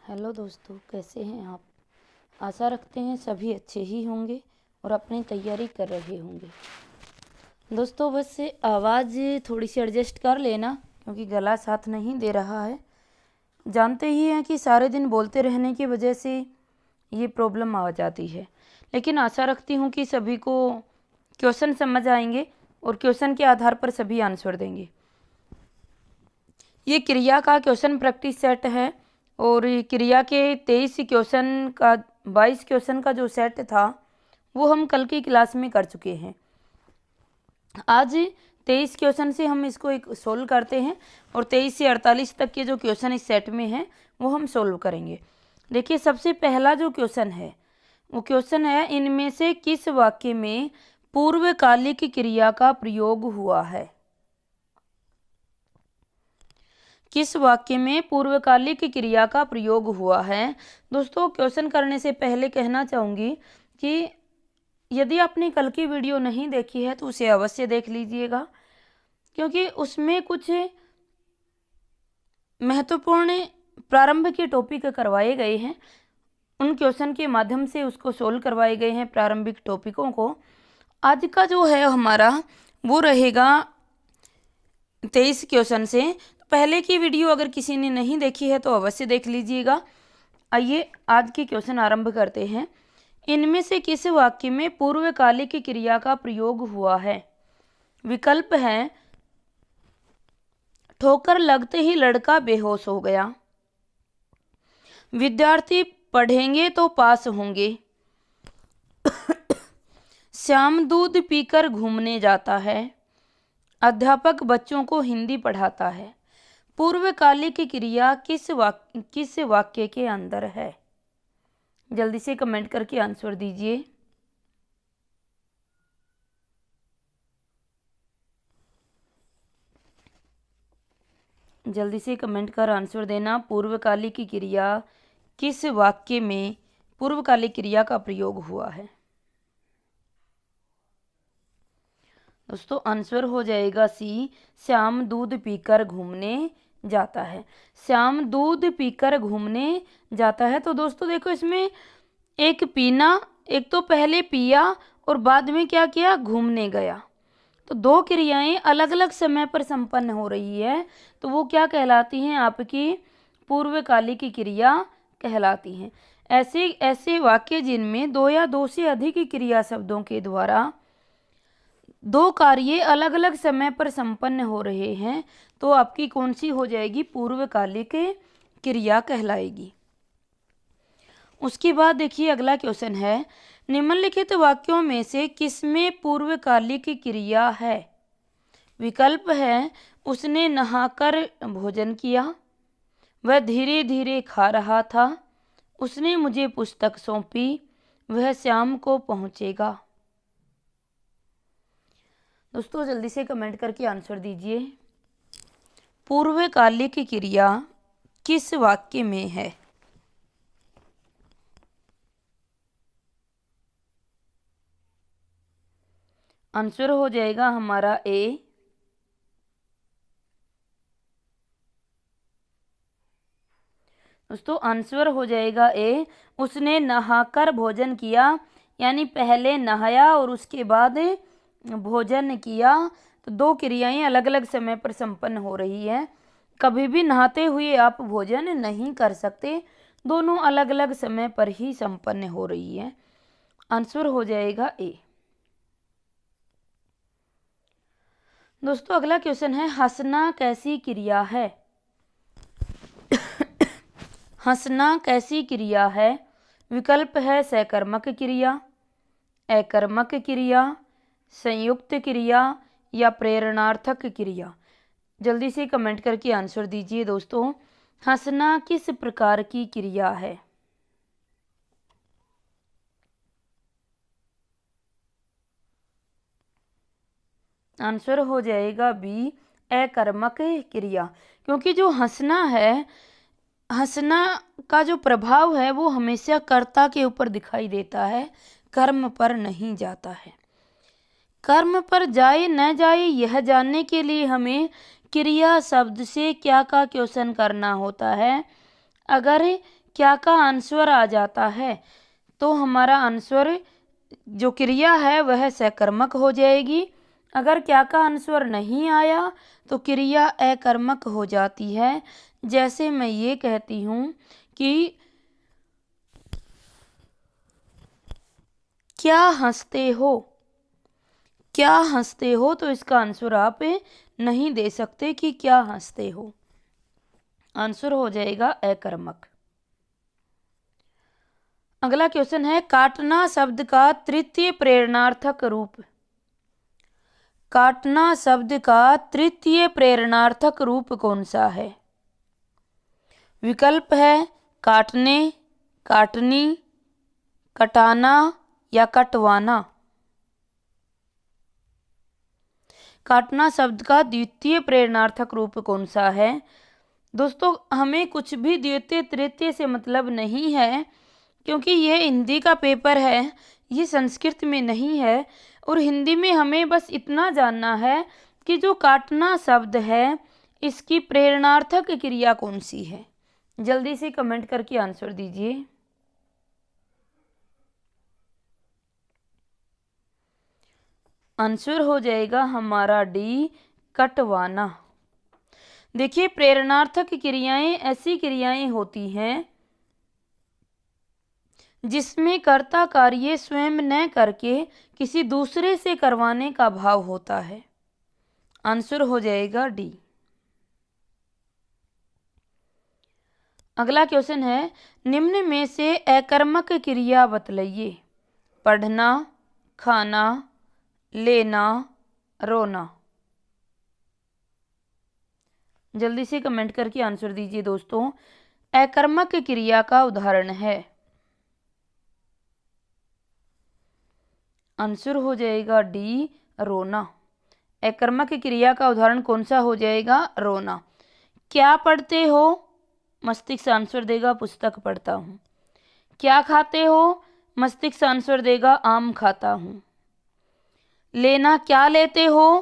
Hello दोस्तों, कैसे हैं आप। आशा रखते हैं सभी अच्छे ही होंगे और अपनी तैयारी कर रहे होंगे। दोस्तों बस आवाज़ थोड़ी सी एडजस्ट कर लेना, क्योंकि गला साथ नहीं दे रहा है। जानते ही हैं कि सारे दिन बोलते रहने की वजह से ये प्रॉब्लम आ जाती है, लेकिन आशा रखती हूँ कि सभी को क्वेश्चन समझ आएंगे और क्वेश्चन के आधार पर सभी आंसर देंगे। ये क्रिया का क्वेश्चन प्रैक्टिस सेट है और क्रिया के 23 क्वेश्चन का 22 क्वेश्चन का जो सेट था वो हम कल की क्लास में कर चुके हैं। आज 23 क्वेश्चन से हम इसको एक सोल्व करते हैं और 23 से 48 तक के जो क्वेश्चन इस सेट में हैं वो हम सोल्व करेंगे। देखिए, सबसे पहला जो क्वेश्चन है वो क्वेश्चन है, इनमें से किस वाक्य में पूर्वकालिक क्रिया का प्रयोग हुआ है। किस वाक्य में पूर्वकालिक क्रिया का प्रयोग हुआ है। दोस्तों, क्वेश्चन करने से पहले कहना चाहूँगी कि यदि आपने कल की वीडियो नहीं देखी है तो उसे अवश्य देख लीजिएगा, क्योंकि उसमें कुछ महत्वपूर्ण प्रारंभ के टॉपिक करवाए गए हैं। उन क्वेश्चन के माध्यम से उसको सोल्व करवाए गए हैं प्रारंभिक टॉपिकों को। आज का जो है हमारा वो रहेगा 23 क्वेश्चन से। पहले की वीडियो अगर किसी ने नहीं देखी है तो अवश्य देख लीजिएगा। आइए आज के क्वेश्चन आरंभ करते हैं। इनमें से किस वाक्य में पूर्वकालिक क्रिया का प्रयोग हुआ है। विकल्प है, ठोकर लगते ही लड़का बेहोश हो गया, विद्यार्थी पढ़ेंगे तो पास होंगे, श्याम दूध पीकर घूमने जाता है, अध्यापक बच्चों को हिंदी पढ़ाता है। पूर्वकालिक क्रिया किस वाक्य के अंदर है। जल्दी से कमेंट करके आंसर दीजिए। जल्दी से कमेंट कर आंसर देना। पूर्वकालिक क्रिया किस वाक्य में पूर्वकालिक क्रिया का प्रयोग हुआ है। दोस्तों आंसर हो जाएगा सी, श्याम दूध पीकर घूमने जाता है। श्याम दूध पीकर घूमने जाता है। तो दोस्तों देखो, इसमें एक पीना, एक तो पहले पिया और बाद में क्या किया, घूमने गया। तो दो क्रियाएं अलग अलग समय पर संपन्न हो रही है, तो वो क्या कहलाती हैं, आपकी पूर्वकालिक क्रिया कहलाती हैं। ऐसे वाक्य जिनमें दो या दो से अधिक क्रिया शब्दों के द्वारा दो कार्य अलग अलग समय पर संपन्न हो रहे हैं, तो आपकी कौन सी हो जाएगी, पूर्वकालिक क्रिया कहलाएगी। उसके बाद देखिए अगला क्वेश्चन है, निम्नलिखित वाक्यों में से किसमें पूर्वकालिक क्रिया है। विकल्प है, उसने नहाकर भोजन किया, वह धीरे धीरे खा रहा था, उसने मुझे पुस्तक सौंपी, वह शाम को पहुंचेगा। दोस्तों जल्दी से कमेंट करके आंसर दीजिए। पूर्वकालिक क्रिया किस वाक्य में है। आंसर हो जाएगा हमारा ए। दोस्तों आंसर हो जाएगा ए, उसने नहाकर भोजन किया, यानी पहले नहाया और उसके बाद भोजन किया। तो दो क्रियाएं अलग अलग समय पर संपन्न हो रही है। कभी भी नहाते हुए आप भोजन नहीं कर सकते, दोनों अलग अलग समय पर ही संपन्न हो रही है। आंसर हो जाएगा ए। दोस्तों अगला क्वेश्चन है, हंसना कैसी क्रिया है। हंसना कैसी क्रिया है। विकल्प है, सकर्मक क्रिया, अकर्मक क्रिया, संयुक्त क्रिया या प्रेरणार्थक क्रिया। जल्दी से कमेंट करके आंसर दीजिए। दोस्तों हंसना किस प्रकार की क्रिया है। आंसर हो जाएगा बी, अकर्मक क्रिया, क्योंकि जो हंसना है, हंसना का जो प्रभाव है वो हमेशा कर्ता के ऊपर दिखाई देता है, कर्म पर नहीं जाता है। कर्म पर जाए न जाए यह जानने के लिए हमें क्रिया शब्द से क्या का क्वेश्चन करना होता है। अगर क्या का आंसर आ जाता है तो हमारा आंसर जो क्रिया है वह सकर्मक हो जाएगी। अगर क्या का आंसर नहीं आया तो क्रिया अकर्मक हो जाती है। जैसे मैं ये कहती हूँ कि क्या हंसते हो, क्या हंसते हो, तो इसका आंसर आप नहीं दे सकते कि क्या हंसते हो, आंसर हो जाएगा अकर्मक। अगला क्वेश्चन है काटना शब्द का तृतीय प्रेरणार्थक रूप। काटना शब्द का तृतीय प्रेरणार्थक रूप कौन सा है? विकल्प है काटने, काटनी, कटाना या कटवाना। काटना शब्द का द्वितीय प्रेरणार्थक रूप कौन सा है? दोस्तों हमें कुछ भी द्वितीय तृतीय से मतलब नहीं है, क्योंकि यह हिंदी का पेपर है, ये संस्कृत में नहीं है। और हिंदी में हमें बस इतना जानना है कि जो काटना शब्द है इसकी प्रेरणार्थक क्रिया कौन सी है। जल्दी से कमेंट करके आंसर दीजिए। आंसर हो जाएगा हमारा डी, कटवाना। देखिए प्रेरणार्थक क्रियाएं ऐसी क्रियाएं होती हैं जिसमें कर्ता कार्य स्वयं न करके किसी दूसरे से करवाने का भाव होता है। आंसर हो जाएगा डी। अगला क्वेश्चन है निम्न में से अकर्मक क्रिया बतलाइए। पढ़ना, खाना, लेना, रोना। जल्दी से कमेंट करके आंसर दीजिए दोस्तों। अकर्मक क्रिया का उदाहरण है, आंसर हो जाएगा डी, रोना। अकर्मक क्रिया का उदाहरण कौन सा हो जाएगा? रोना। क्या पढ़ते हो? मस्तिष्क आंसर देगा पुस्तक पढ़ता हूँ। क्या खाते हो? मस्तिष्क आंसर देगा आम खाता हूँ। लेना, क्या लेते हो?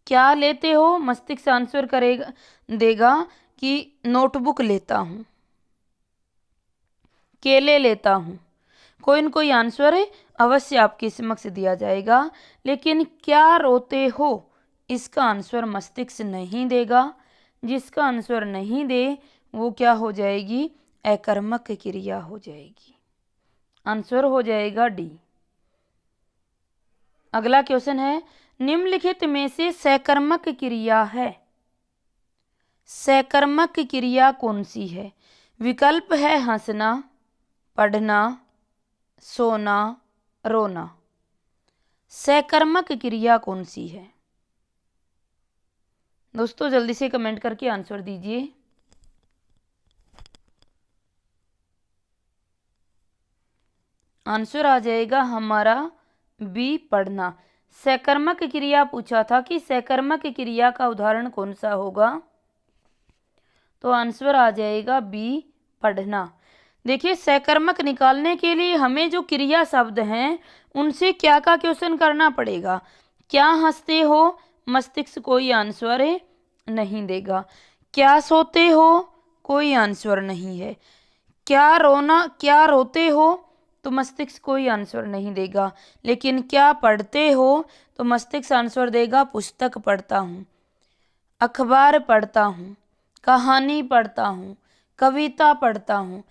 क्या लेते हो? मस्तिष्क आंसर करेगा देगा कि नोटबुक लेता हूँ, केले लेता हूँ। कोई न कोई आंसर अवश्य आपके समक्ष दिया जाएगा। लेकिन क्या रोते हो, इसका आंसर मस्तिष्क नहीं देगा। जिसका आंसर नहीं दे वो क्या हो जाएगी? अकर्मक क्रिया हो जाएगी। आंसर हो जाएगा डी। अगला क्वेश्चन है निम्नलिखित में से सकर्मक क्रिया है, सकर्मक क्रिया कौन सी है? विकल्प है हंसना, पढ़ना, सोना, रोना। सकर्मक क्रिया कौन सी है? दोस्तों जल्दी से कमेंट करके आंसर दीजिए। आंसर आ जाएगा हमारा बी, पढ़ना। सकर्मक क्रिया पूछा था कि सकर्मक क्रिया का उदाहरण कौन सा होगा, तो आंसर आ जाएगा बी, पढ़ना। देखिए सकर्मक निकालने के लिए हमें जो क्रिया शब्द हैं उनसे क्या का क्वेश्चन करना पड़ेगा। क्या हंसते हो? मस्तिष्क कोई आंसर नहीं देगा। क्या सोते हो? कोई आंसर नहीं है। क्या रोना, क्या रोते हो? तो मस्तिष्क कोई आंसर नहीं देगा। लेकिन क्या पढ़ते हो? तो मस्तिष्क आंसर देगा पुस्तक पढ़ता हूँ, अखबार पढ़ता हूँ, कहानी पढ़ता हूँ, कविता पढ़ता हूँ।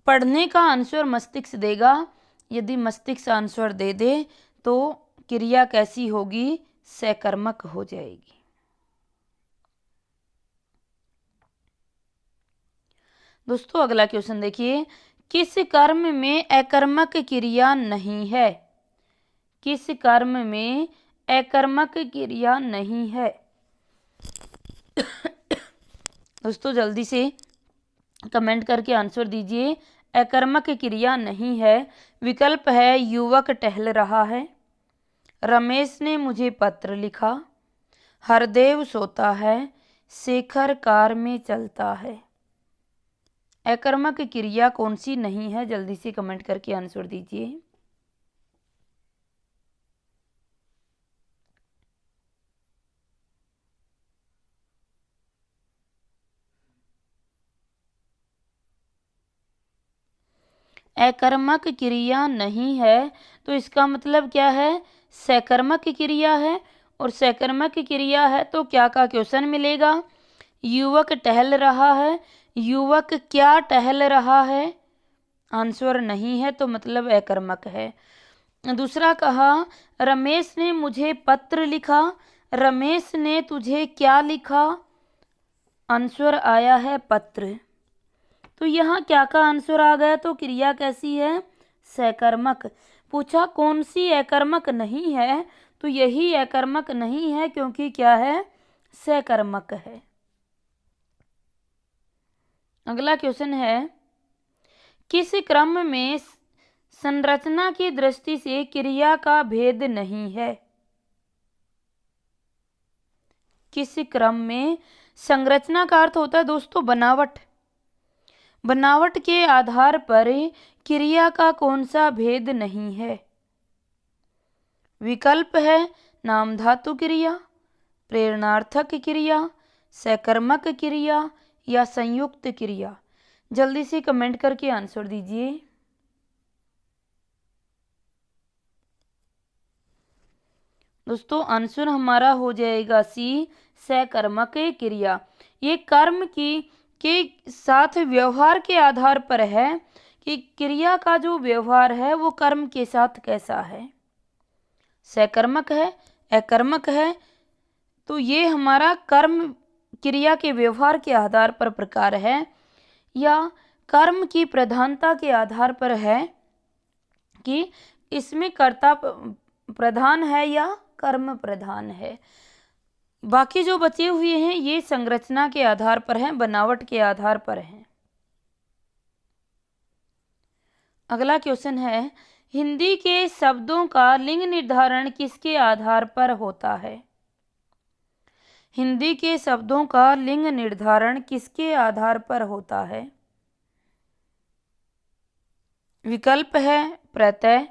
पढ़ने का आंसर मस्तिष्क देगा। यदि मस्तिष्क आंसर दे दे तो क्रिया कैसी होगी? सकर्मक हो जाएगी। दोस्तों अगला क्वेश्चन देखिए, किस कर्म में अकर्मक क्रिया नहीं है? किस कर्म में अकर्मक क्रिया नहीं है? दोस्तों जल्दी से कमेंट करके आंसर दीजिए। अकर्मक क्रिया नहीं है। विकल्प है युवक टहल रहा है, रमेश ने मुझे पत्र लिखा, हरदेव सोता है, शेखर कार में चलता है। अकर्मक क्रिया कौन सी नहीं है? जल्दी से कमेंट करके आंसर दीजिए। अकर्मक क्रिया नहीं है, तो इसका मतलब क्या है, सकर्मक क्रिया है। और सकर्मक क्रिया है तो क्या का क्वेश्चन मिलेगा, युवक टहल रहा है, युवक क्या टहल रहा है, आंसर नहीं है तो मतलब अकर्मक है। दूसरा कहा, रमेश ने मुझे पत्र लिखा, रमेश ने तुझे क्या लिखा, आंसर आया है पत्र। तो यहाँ क्या का आंसर आ गया, तो क्रिया कैसी है, सकर्मक। पूछा कौन सी अकर्मक नहीं है, तो यही अकर्मक नहीं है क्योंकि क्या है, सकर्मक है। अगला क्वेश्चन है, किस क्रम में संरचना की दृष्टि से क्रिया का भेद नहीं है। किस क्रम में, संरचना का अर्थ होता है दोस्तों बनावट, बनावट के आधार पर क्रिया का कौन सा भेद नहीं है। विकल्प है नाम धातु क्रिया, प्रेरणार्थक क्रिया, सकर्मक क्रिया या संयुक्त क्रिया। जल्दी से कमेंट करके आंसर दीजिए। दोस्तों आंसर हमारा हो जाएगा सी, सकर्मक क्रिया। ये कर्म की के साथ व्यवहार के आधार पर है कि क्रिया का जो व्यवहार है वो कर्म के साथ कैसा है, सकर्मक है, अकर्मक है। तो ये हमारा कर्म क्रिया के व्यवहार के आधार पर प्रकार है या कर्म की प्रधानता के आधार पर है कि इसमें कर्ता प्रधान है या कर्म प्रधान है। बाकी जो बचे हुए हैं ये संरचना के आधार पर हैं, बनावट के आधार पर हैं। अगला क्वेश्चन है, हिंदी के शब्दों का लिंग निर्धारण किसके आधार पर होता है। हिंदी के शब्दों का लिंग निर्धारण किसके आधार पर होता है। विकल्प है प्रत्यय,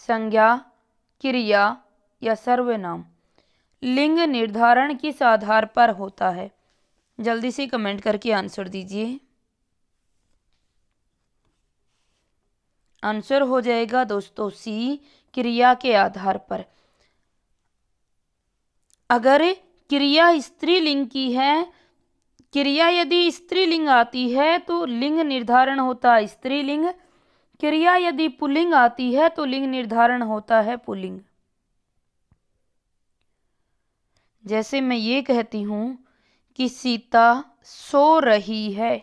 संज्ञा, क्रिया या सर्वनाम। लिंग निर्धारण किस आधार पर होता है, जल्दी से कमेंट करके आंसर दीजिए। आंसर हो जाएगा दोस्तों सी, क्रिया के आधार पर। अगर क्रिया स्त्रीलिंग की है, क्रिया यदि स्त्रीलिंग आती है तो लिंग निर्धारण होता है स्त्रीलिंग, क्रिया यदि पुल्लिंग आती है तो लिंग निर्धारण होता है पुल्लिंग। जैसे मैं ये कहती हूं कि सीता सो रही है,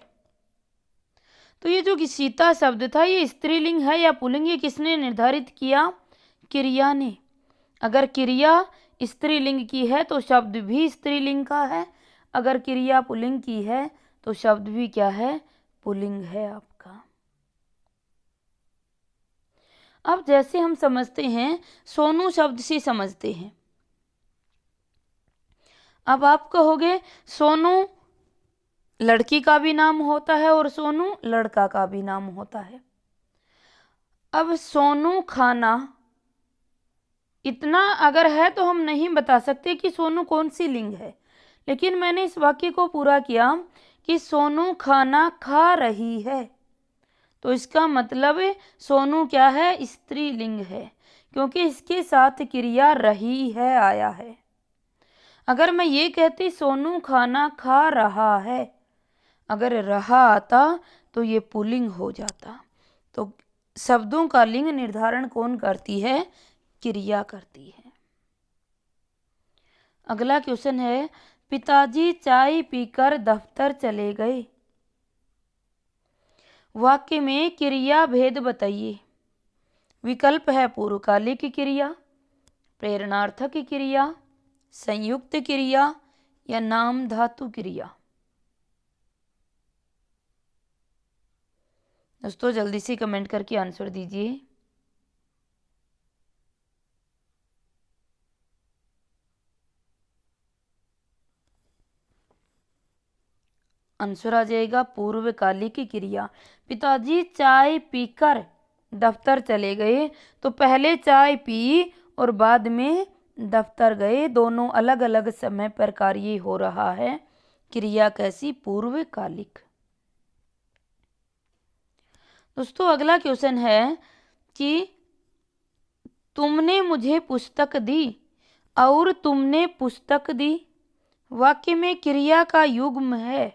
तो ये जो कि सीता शब्द था ये स्त्रीलिंग है या पुल्लिंग, ये किसने निर्धारित किया, क्रिया ने। अगर क्रिया स्त्रीलिंग की है तो शब्द भी स्त्रीलिंग का है, अगर क्रिया पुल्लिंग की है तो शब्द भी क्या है, पुल्लिंग है आपका। अब जैसे हम समझते हैं, सोनू शब्द से समझते हैं। अब आप कहोगे सोनू लड़की का भी नाम होता है और सोनू लड़का का भी नाम होता है। अब सोनू खाना, इतना अगर है तो हम नहीं बता सकते कि सोनू कौन सी लिंग है, लेकिन मैंने इस वाक्य को पूरा किया कि सोनू खाना खा रही है, तो इसका मतलब सोनू क्या है, स्त्रीलिंग है, क्योंकि इसके साथ क्रिया रही है आया है। अगर मैं ये कहती सोनू खाना खा रहा है, अगर रहा आता तो ये पुल्लिंग हो जाता। तो शब्दों का लिंग निर्धारण कौन करती है, क्रिया करती है। अगला क्वेश्चन है, पिताजी चाय पीकर दफ्तर चले गए। वाक्य में क्रिया भेद बताइए। विकल्प है पूर्वकालिक क्रिया, प्रेरणार्थक क्रिया, संयुक्त क्रिया या नाम धातु क्रिया। दोस्तों जल्दी से कमेंट करके आंसर दीजिए। आंसर आ जाएगा पूर्वकालिक क्रिया। पिताजी चाय पीकर दफ्तर चले गए, तो पहले चाय पी और बाद में दफ्तर गए, दोनों अलग अलग समय पर कार्य हो रहा है। क्रिया कैसी, पूर्वकालिक। दोस्तों अगला क्वेश्चन है कि तुमने मुझे पुस्तक दी और तुमने पुस्तक दी वाक्य में क्रिया का युग्म है।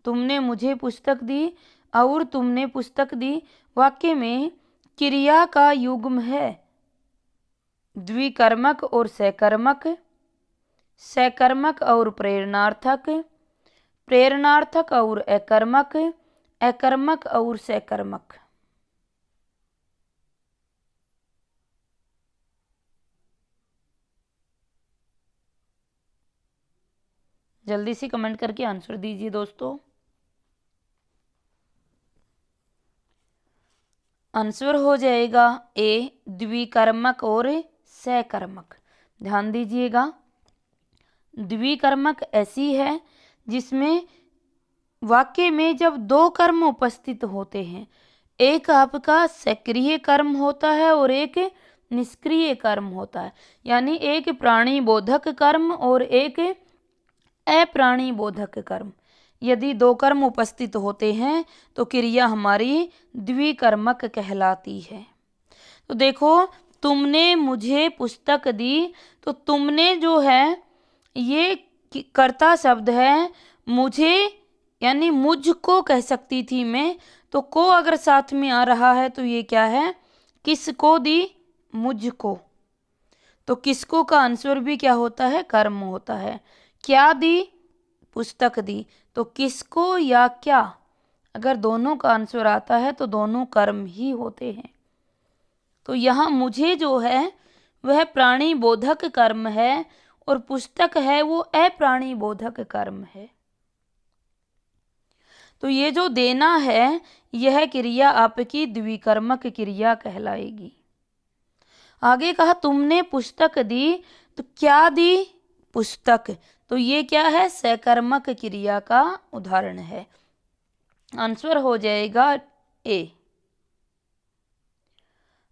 तुमने मुझे पुस्तक दी और तुमने पुस्तक दी वाक्य में क्रिया का युग्म है द्विकर्मक और सकर्मक, सकर्मक और प्रेरणार्थक, प्रेरणार्थक और अकर्मक, अकर्मक और सकर्मक। जल्दी से कमेंट करके आंसर दीजिए दोस्तों। आंसर हो जाएगा ए द्विकर्मक और सकर्मक। ध्यान दीजिएगा, द्विकर्मक ऐसी है जिसमें वाक्य में जब दो कर्म उपस्थित होते हैं, एक आपका सक्रिय कर्म होता है और एक निष्क्रिय कर्म होता है, यानी एक प्राणी बोधक कर्म और एक अप्राणी बोधक कर्म। यदि दो कर्म उपस्थित होते हैं तो क्रिया हमारी द्विकर्मक कहलाती है। तो देखो, तुमने मुझे पुस्तक दी, तो तुमने जो है ये कर्ता शब्द है। मुझे यानी मुझको कह सकती थी मैं, तो को अगर साथ में आ रहा है तो ये क्या है, किसको दी, मुझको। तो किसको का आंसर भी क्या होता है, कर्म होता है। क्या दी, पुस्तक दी, तो किसको या क्या, अगर दोनों का आंसर आता है तो दोनों कर्म ही होते हैं। तो यहाँ मुझे जो है वह प्राणी बोधक कर्म है और पुस्तक है वो अप्राणी बोधक कर्म है। तो ये जो देना है यह क्रिया आपकी द्विकर्मक क्रिया कहलाएगी। आगे कहा तुमने पुस्तक दी, तो क्या दी, पुस्तक, तो ये क्या है, सकर्मक क्रिया का उदाहरण है। आंसर हो जाएगा ए।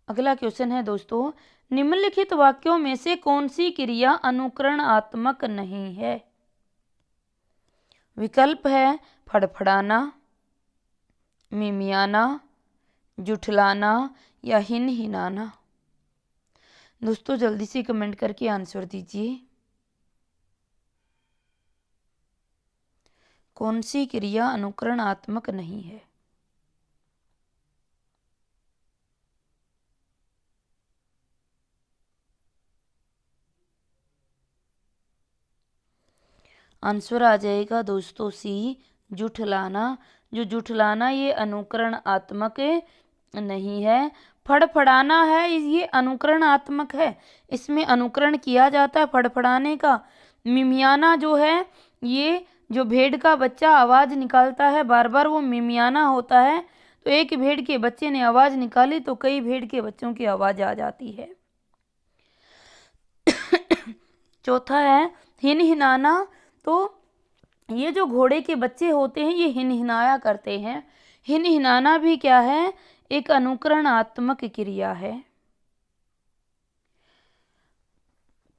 अगला क्वेश्चन है दोस्तों, निम्नलिखित वाक्यों में से कौन सी क्रिया अनुकरणात्मक नहीं है। विकल्प है फड़फड़ाना, मिमियाना, जुठलाना या हिनहिनाना। दोस्तों जल्दी से कमेंट करके आंसर दीजिए, कौन सी क्रिया अनुकरणात्मक नहीं है। आंसर आ जाएगा दोस्तों सी, जुठलाना। जो जुठलाना ये अनुकरणात्मक नहीं है। फड़फड़ाना है ये अनुकरणात्मक है, इसमें अनुकरण किया जाता है फड़फड़ाने का। मिमियाना जो है ये जो भेड़ का बच्चा आवाज निकालता है बार बार, वो मिमियाना होता है। तो एक भेड़ के बच्चे ने आवाज निकाली तो कई भेड़ के बच्चों की आवाज आ जाती है। चौथा है हिनहिनाना। तो ये जो घोड़े के बच्चे होते हैं ये हिनहिनाया करते हैं। हिनहिनाना भी क्या है, एक अनुकरणात्मक क्रिया है।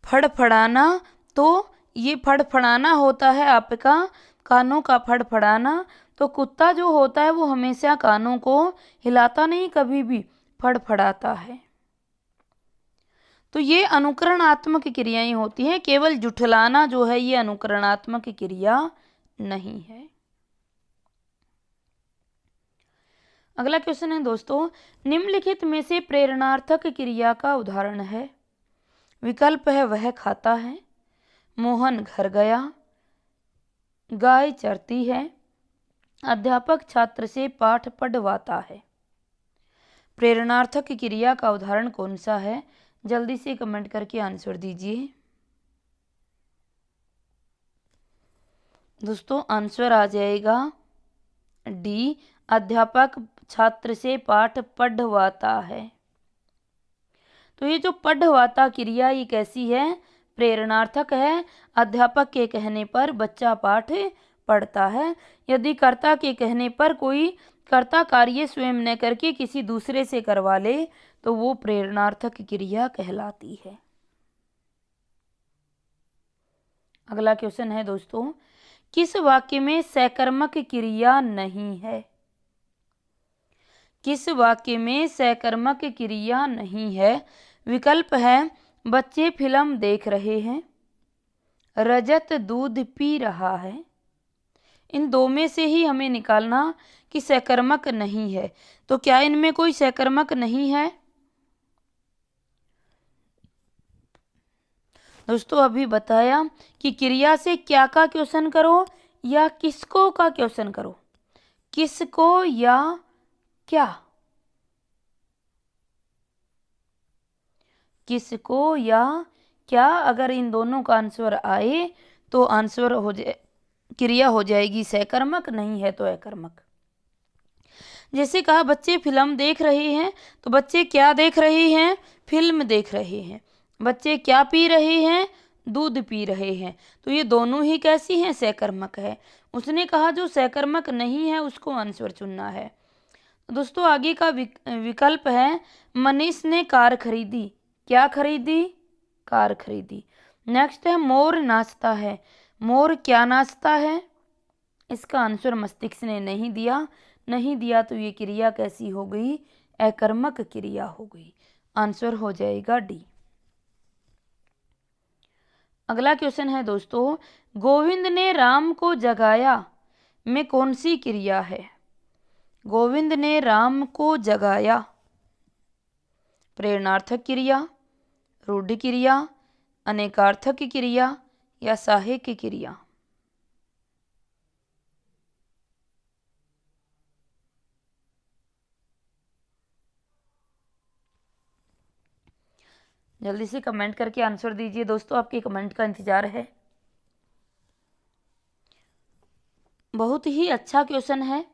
फड़फड़ाना, तो ये फड़फड़ाना होता है आपका कानों का फड़फड़ाना। तो कुत्ता जो होता है वो हमेशा कानों को हिलाता नहीं, कभी भी फड़फड़ाता है। तो ये अनुकरणात्मक क्रियाएं होती हैं। केवल जुठलाना जो है ये अनुकरणात्मक क्रिया नहीं है। अगला क्वेश्चन है दोस्तों, निम्नलिखित में से प्रेरणार्थक क्रिया का उदाहरण है। विकल्प है वह खाता है, मोहन घर गया, गाय चरती है, अध्यापक छात्र से पाठ पढ़वाता है। प्रेरणार्थक क्रिया का उदाहरण कौन सा है, जल्दी से कमेंट करके आंसर दीजिए। दोस्तों आंसर आ जाएगा डी, अध्यापक छात्र से पाठ पढ़वाता है। तो ये जो पढ़वाता क्रिया ये कैसी है, प्रेरणार्थक है। अध्यापक के कहने पर बच्चा पाठ पढ़ता है। यदि कर्ता के कहने पर कोई कर्ता कार्य स्वयं न करके किसी दूसरे से करवा ले तो वो प्रेरणार्थक क्रिया कहलाती है। अगला क्वेश्चन है दोस्तों, किस वाक्य में सकर्मक क्रिया नहीं है। किस वाक्य में सकर्मक क्रिया नहीं है? विकल्प है बच्चे फिल्म देख रहे हैं, रजत दूध पी रहा है। इन दो में से ही हमें निकालना कि सकर्मक नहीं है। तो क्या इनमें कोई सकर्मक नहीं है? दोस्तों अभी बताया कि क्रिया से क्या का क्वेश्चन करो या किसको का क्वेश्चन करो, किसको या क्या, किसको या क्या। अगर इन दोनों का आंसर आए तो आंसर हो जाए, क्रिया हो जाएगी सकर्मक, नहीं है तो अकर्मक। जैसे कहा बच्चे फिल्म देख रहे हैं, तो बच्चे क्या देख रहे हैं? फिल्म देख रहे हैं। बच्चे क्या पी रहे हैं? दूध पी रहे हैं। तो ये दोनों ही कैसी हैं? सकर्मक है। उसने कहा जो सकर्मक नहीं है उसको आंसर चुनना है। दोस्तों आगे का विकल्प है मनीष ने कार खरीदी। क्या खरीदी? कार खरीदी। नेक्स्ट है मोर नाचता है। मोर क्या नाचता है? इसका आंसर मस्तिष्क ने नहीं दिया। नहीं दिया तो ये क्रिया कैसी हो गई? अकर्मक क्रिया हो गई। आंसर हो जाएगा डी। अगला क्वेश्चन है दोस्तों, गोविंद ने राम को जगाया में कौन सी क्रिया है? गोविंद ने राम को जगाया, प्रेरणार्थक क्रिया, रूढ़ क्रिया, अनेकार्थक क्रिया या सहायक क्रिया? जल्दी से कमेंट करके आंसर दीजिए दोस्तों, आपके कमेंट का इंतजार है। बहुत ही अच्छा क्वेश्चन है।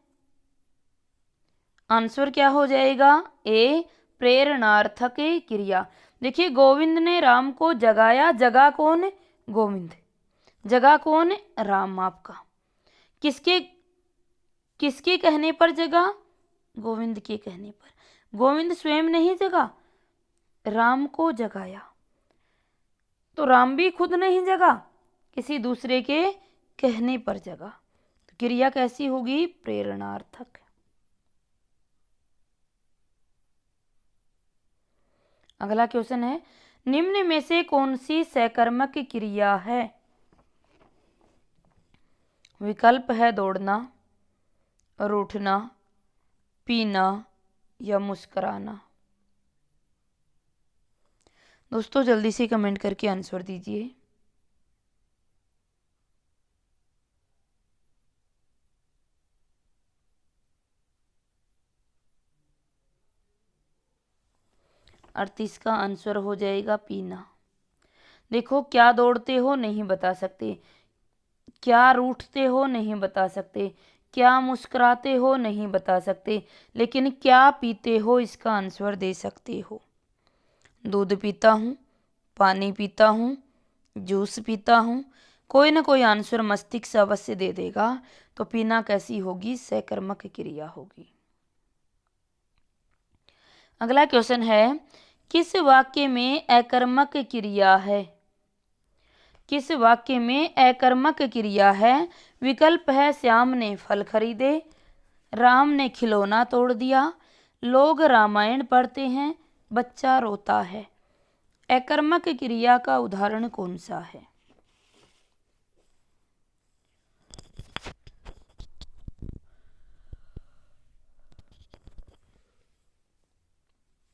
आंसर क्या हो जाएगा? ए प्रेरणार्थक क्रिया। देखिए गोविंद ने राम को जगाया, जगा कौन? गोविंद। जगा कौन? राम आपका। किसके किसके कहने पर जगा? गोविंद के कहने पर। गोविंद स्वयं नहीं जगा, राम को जगाया। तो राम भी खुद नहीं जगा, किसी दूसरे के कहने पर जगा। तो क्रिया कैसी होगी? प्रेरणार्थक। अगला क्वेश्चन है, निम्न में से कौन सी सकर्मक क्रिया है? विकल्प है दौड़ना, रूठना, पीना या मुस्कुराना। दोस्तों जल्दी से कमेंट करके आंसर दीजिए। अड़तीस का आंसर हो जाएगा पीना। देखो क्या दौड़ते हो नहीं बता सकते, क्या रूठते हो नहीं बता सकते, क्या मुस्कुराते हो नहीं बता सकते, लेकिन क्या पीते हो इसका आंसर दे सकते हो। दूध पीता हूँ, पानी पीता हूँ, जूस पीता हूँ, कोई ना कोई आंसर मस्तिष्क अवश्य दे देगा। तो पीना कैसी होगी? सकर्मक क्रिया होगी। अगला क्वेश्चन है, किस वाक्य में अकर्मक क्रिया है? किस वाक्य में अकर्मक क्रिया है? विकल्प है श्याम ने फल खरीदे, राम ने खिलौना तोड़ दिया, लोग रामायण पढ़ते हैं, बच्चा रोता है। अकर्मक क्रिया का उदाहरण कौन सा है?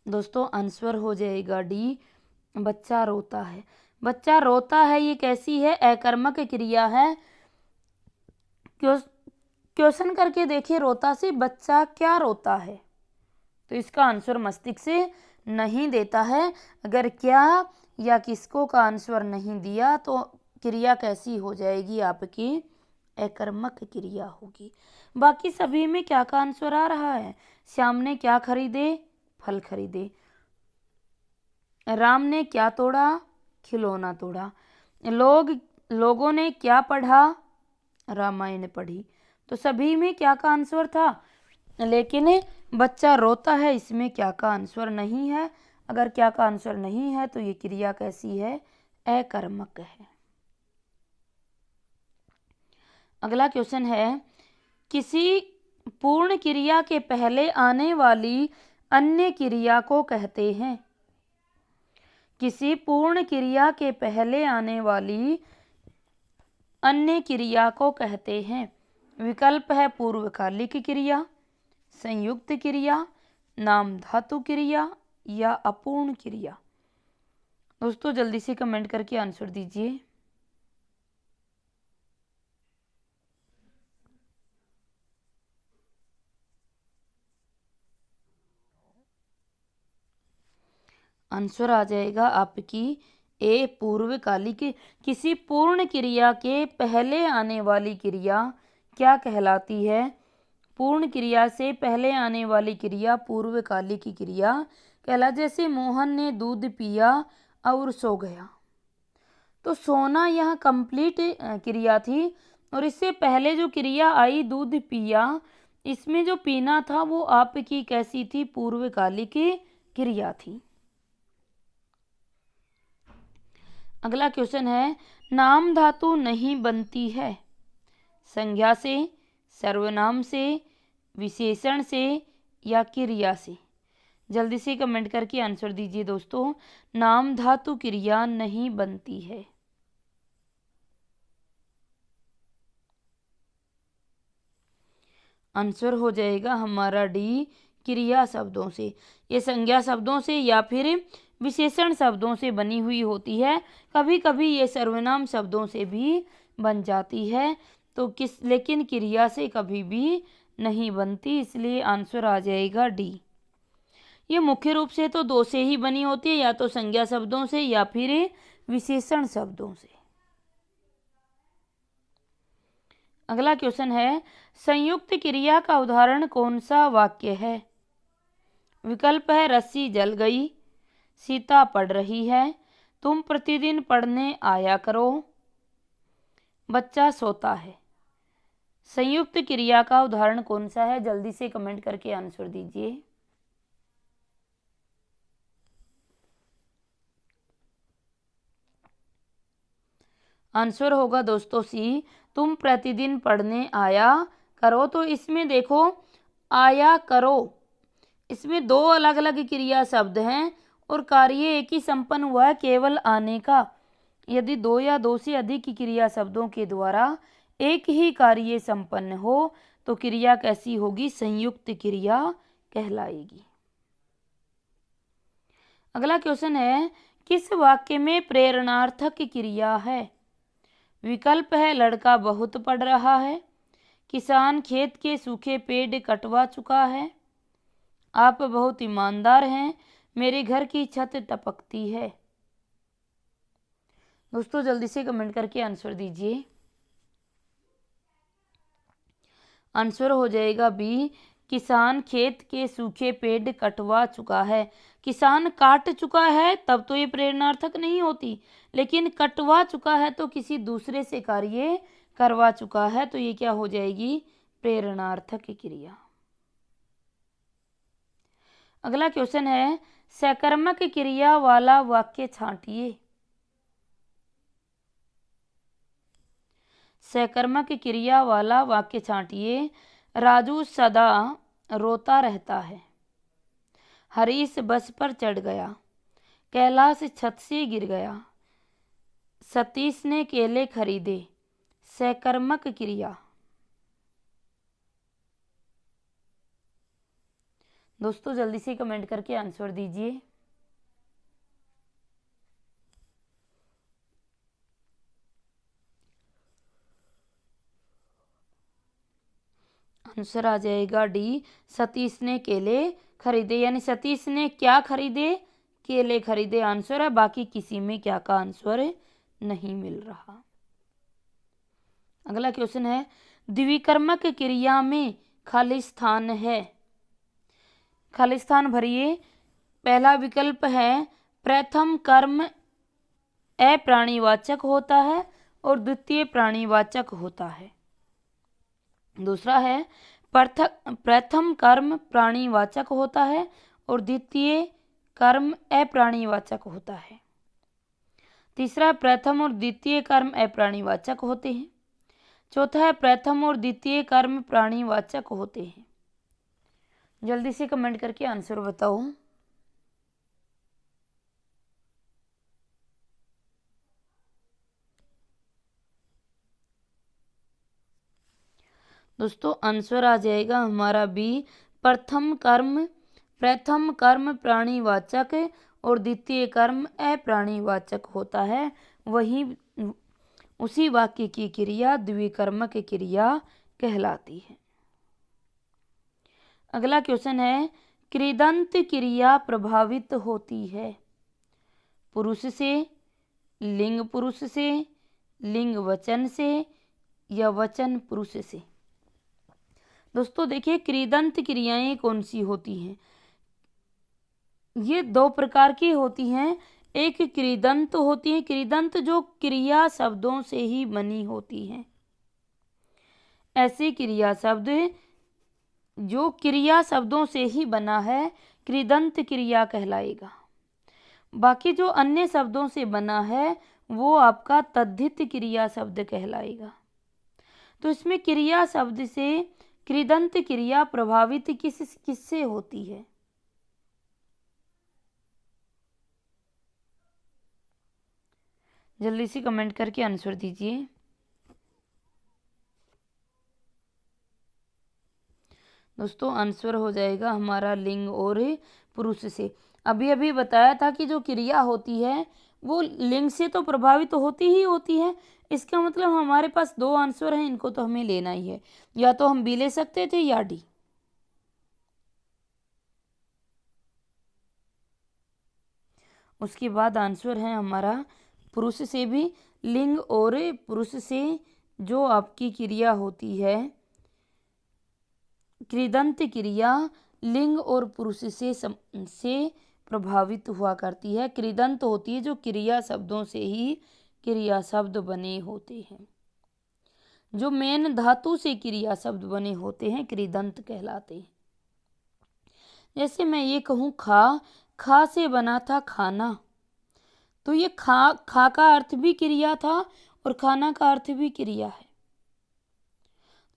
दोस्तों आंसर हो जाएगा डी, बच्चा रोता है। बच्चा रोता है ये कैसी है? अकर्मक क्रिया है। क्वेश्चन करके देखिए, रोता से बच्चा क्या रोता है? तो इसका आंसर मस्तिष्क से नहीं देता है। अगर क्या या किसको का आंसर नहीं दिया तो क्रिया कैसी हो जाएगी आपकी? अकर्मक क्रिया होगी। बाकी सभी में क्या का आंसर आ रहा है? श्याम ने क्या खरीदे? फल खरीदे। राम ने क्या तोड़ा? खिलौना तोड़ा। लोगों ने क्या पढ़ा? रामायण पढ़ी। तो सभी में क्या का आंसर था, लेकिन बच्चा रोता है इसमें क्या का आंसर नहीं है। अगर क्या का आंसर नहीं है तो ये क्रिया कैसी है? अकर्मक है। अगला क्वेश्चन है, किसी पूर्ण क्रिया के पहले आने वाली अन्य क्रिया को कहते हैं। किसी पूर्ण क्रिया के पहले आने वाली अन्य क्रिया को कहते हैं। विकल्प है पूर्वकालिक क्रिया, संयुक्त क्रिया, नाम धातु क्रिया या अपूर्ण क्रिया। दोस्तों जल्दी से कमेंट करके आंसर दीजिए। आंसर आ जाएगा आपकी ए पूर्वकालिक। किसी पूर्ण क्रिया के पहले आने वाली क्रिया क्या कहलाती है? पूर्ण क्रिया से पहले आने वाली क्रिया पूर्वकालिक क्रिया कहला। जैसे मोहन ने दूध पिया और सो गया, तो सोना यह कंप्लीट क्रिया थी और इससे पहले जो क्रिया आई दूध पिया, इसमें जो पीना था वो आपकी कैसी थी? पूर्वकालिक क्रिया थी। अगला क्वेश्चन है, नाम धातु नहीं बनती है संज्ञा से, सर्वनाम से, विशेषण से या क्रिया से? जल्दी से कमेंट करके आंसर दीजिए दोस्तों। नाम धातु क्रिया नहीं बनती है। आंसर हो जाएगा हमारा डी, क्रिया शब्दों से। ये संज्ञा शब्दों से या फिर विशेषण शब्दों से बनी हुई होती है। कभी कभी ये सर्वनाम शब्दों से भी बन जाती है, तो लेकिन क्रिया से कभी भी नहीं बनती, इसलिए आंसर आ जाएगा डी। ये मुख्य रूप से तो दो से ही बनी होती है, या तो संज्ञा शब्दों से या फिर विशेषण शब्दों से। अगला क्वेश्चन है, संयुक्त क्रिया का उदाहरण कौन सा वाक्य है? विकल्प है रस्सी जल गई, सीता पढ़ रही है, तुम प्रतिदिन पढ़ने आया करो, बच्चा सोता है। संयुक्त क्रिया का उदाहरण कौन सा है? जल्दी से कमेंट करके आंसर दीजिए। आंसर होगा दोस्तों सी, तुम प्रतिदिन पढ़ने आया करो। तो इसमें देखो, आया करो, इसमें दो अलग अलग क्रिया शब्द हैं और कार्य एक ही संपन्न हुआ है, केवल आने का। यदि दो या दो से अधिक क्रिया शब्दों के द्वारा एक ही कार्य संपन्न हो तो क्रिया कैसी होगी? संयुक्त क्रिया कहलाएगी। अगला क्वेश्चन है, किस वाक्य में प्रेरणार्थक क्रिया है? विकल्प है लड़का बहुत पढ़ रहा है, किसान खेत के सूखे पेड़ कटवा चुका है, आप बहुत ईमानदार हैं, मेरे घर की छत टपकती है। दोस्तों जल्दी से कमेंट करके आंसर दीजिए। आंसर हो जाएगा बी, किसान खेत के सूखे पेड़ कटवा चुका है। किसान काट चुका है तब तो ये प्रेरणार्थक नहीं होती, लेकिन कटवा चुका है तो किसी दूसरे से कार्य करवा चुका है, तो ये क्या हो जाएगी? प्रेरणार्थक क्रिया। अगला क्वेश्चन है, सकर्मक क्रिया वाला वाक्य छांटिए। सकर्मक क्रिया वाला वाक्य छांटिए। राजू सदा रोता रहता है, हरीश बस पर चढ़ गया, कैलाश छत से गिर गया, सतीश ने केले खरीदे। सकर्मक क्रिया। दोस्तों जल्दी से कमेंट करके आंसर दीजिए। आंसर आ जाएगा डी, सतीश ने केले खरीदे। यानी सतीश ने क्या खरीदे? केले खरीदे आंसर है, बाकी किसी में क्या का आंसर नहीं मिल रहा। अगला क्वेश्चन है, द्विकर्मक क्रिया में खाली स्थान है, खाली स्थान भरिए। पहला विकल्प है प्रथम कर्म अप्राणीवाचक होता है और द्वितीय प्राणीवाचक होता है। दूसरा है प्रथम कर्म प्राणीवाचक होता है और द्वितीय कर्म अप्राणीवाचक होता है। तीसरा, प्रथम और द्वितीय कर्म अप्राणीवाचक होते हैं। चौथा है प्रथम और द्वितीय कर्म प्राणीवाचक होते हैं। जल्दी से कमेंट करके आंसर बताओ। दोस्तों आंसर आ जाएगा हमारा बी, प्रथम कर्म प्राणीवाचक और द्वितीय कर्म अप्राणीवाचक होता है। वही उसी वाक्य की क्रिया द्विकर्मक क्रिया कहलाती है। अगला क्वेश्चन है, कृदंत क्रिया प्रभावित होती है पुरुष से, लिंग पुरुष से, लिंग वचन से या वचन पुरुष से। दोस्तों देखिए कृदंत क्रियाएं कौन सी होती हैं। ये दो प्रकार की होती हैं। एक कृदंत होती है, कृदंत जो क्रिया शब्दों से ही बनी होती हैं। ऐसे क्रिया शब्द जो क्रिया शब्दों से ही बना है कृदंत क्रिया कहलाएगा। बाकी जो अन्य शब्दों से बना है वो आपका तद्धित क्रिया शब्द कहलाएगा। तो इसमें क्रिया शब्द से कृदंत क्रिया प्रभावित किससे होती है। जल्दी से कमेंट करके आंसर दीजिए। दोस्तों आंसर हो जाएगा हमारा लिंग और पुरुष से। अभी अभी बताया था कि जो क्रिया होती है वो लिंग से तो प्रभावित होती ही होती है। इसका मतलब हमारे पास दो आंसर हैं, इनको तो हमें लेना ही है। या तो हम बी ले सकते थे या डी। उसके बाद आंसर है हमारा पुरुष से भी। लिंग और पुरुष से जो आपकी क्रिया होती है कृदंत क्रिया लिंग और पुरुष से प्रभावित हुआ करती है। कृदंत होती है जो क्रिया शब्दों से ही क्रिया शब्द बने होते हैं। जो मेन धातु से क्रिया शब्द बने होते हैं कृदंत कहलाते हैं। जैसे मैं ये कहूँ खा से बना था खाना, तो ये खा का अर्थ भी क्रिया था और खाना का अर्थ भी क्रिया है।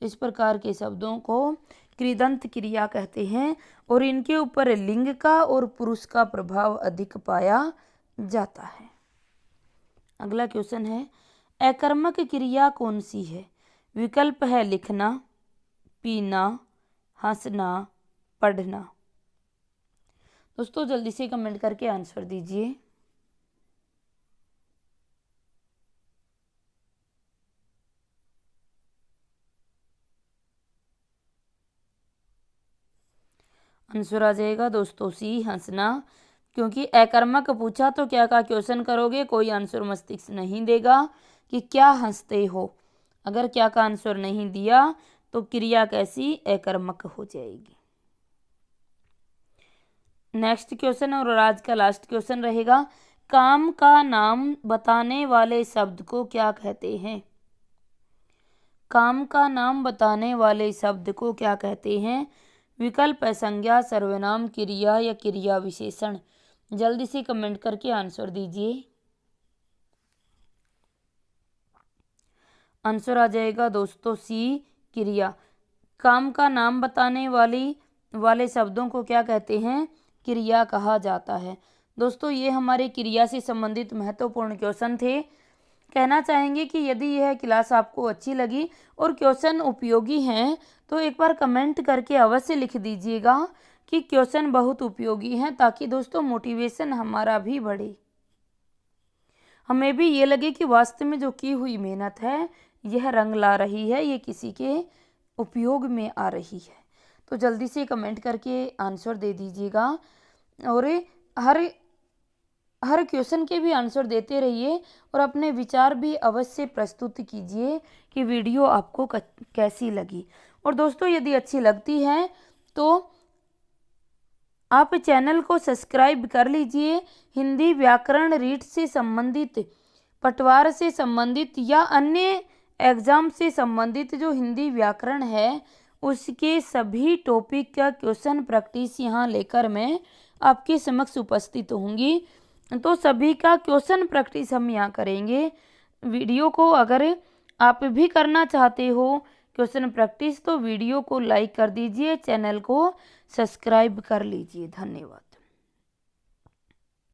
इस प्रकार के शब्दों को कृदंत क्रिया कहते हैं और इनके ऊपर लिंग का और पुरुष का प्रभाव अधिक पाया जाता है। अगला क्वेश्चन है, अकर्मक क्रिया कौन सी है। विकल्प है लिखना, पीना, हंसना, पढ़ना। दोस्तों जल्दी से कमेंट करके आंसर दीजिए। आंसर आ जाएगा दोस्तों सी, हंसना। क्योंकि अकर्मक पूछा तो क्या का क्वेश्चन करोगे, कोई आंसर मस्तिष्क नहीं देगा कि क्या हंसते हो। अगर क्या का आंसर नहीं दिया तो क्रिया कैसी, अकर्मक हो जाएगी। नेक्स्ट क्वेश्चन और आज का लास्ट क्वेश्चन रहेगा, काम का नाम बताने वाले शब्द को क्या कहते हैं। काम का नाम बताने वाले शब्द को क्या कहते हैं। विकल्प है संज्ञा, सर्वनाम, क्रिया या क्रिया विशेषण। जल्दी से कमेंट करके आंसर दीजिए। आंसर आ जाएगा दोस्तों सी, क्रिया। काम का नाम बताने वाले शब्दों को क्या कहते हैं, क्रिया कहा जाता है। दोस्तों ये हमारे क्रिया से संबंधित महत्वपूर्ण क्वेश्चन थे। कहना चाहेंगे कि यदि यह क्लास आपको अच्छी लगी और क्वेश्चन उपयोगी हैं तो एक बार कमेंट करके अवश्य लिख दीजिएगा कि क्वेश्चन बहुत उपयोगी हैं, ताकि दोस्तों मोटिवेशन हमारा भी बढ़े, हमें भी ये लगे कि वास्तव में जो की हुई मेहनत है यह रंग ला रही है, ये किसी के उपयोग में आ रही है। तो जल्दी से कमेंट करके आंसर दे दीजिएगा और हर क्वेश्चन के भी आंसर देते रहिए और अपने विचार भी अवश्य प्रस्तुत कीजिए कि वीडियो आपको कैसी लगी। और दोस्तों यदि अच्छी लगती है तो आप चैनल को सब्सक्राइब कर लीजिए। हिंदी व्याकरण रीड से संबंधित, पटवार से संबंधित या अन्य एग्जाम से संबंधित जो हिंदी व्याकरण है उसके सभी टॉपिक का क्वेश्चन प्रैक्टिस यहाँ लेकर मैं आपके समक्ष उपस्थित होंगी। तो सभी का क्वेश्चन प्रैक्टिस हम यहाँ करेंगे। वीडियो को अगर आप भी करना चाहते हो क्वेश्चन प्रैक्टिस तो वीडियो को लाइक कर दीजिए, चैनल को सब्सक्राइब कर लीजिए। धन्यवाद।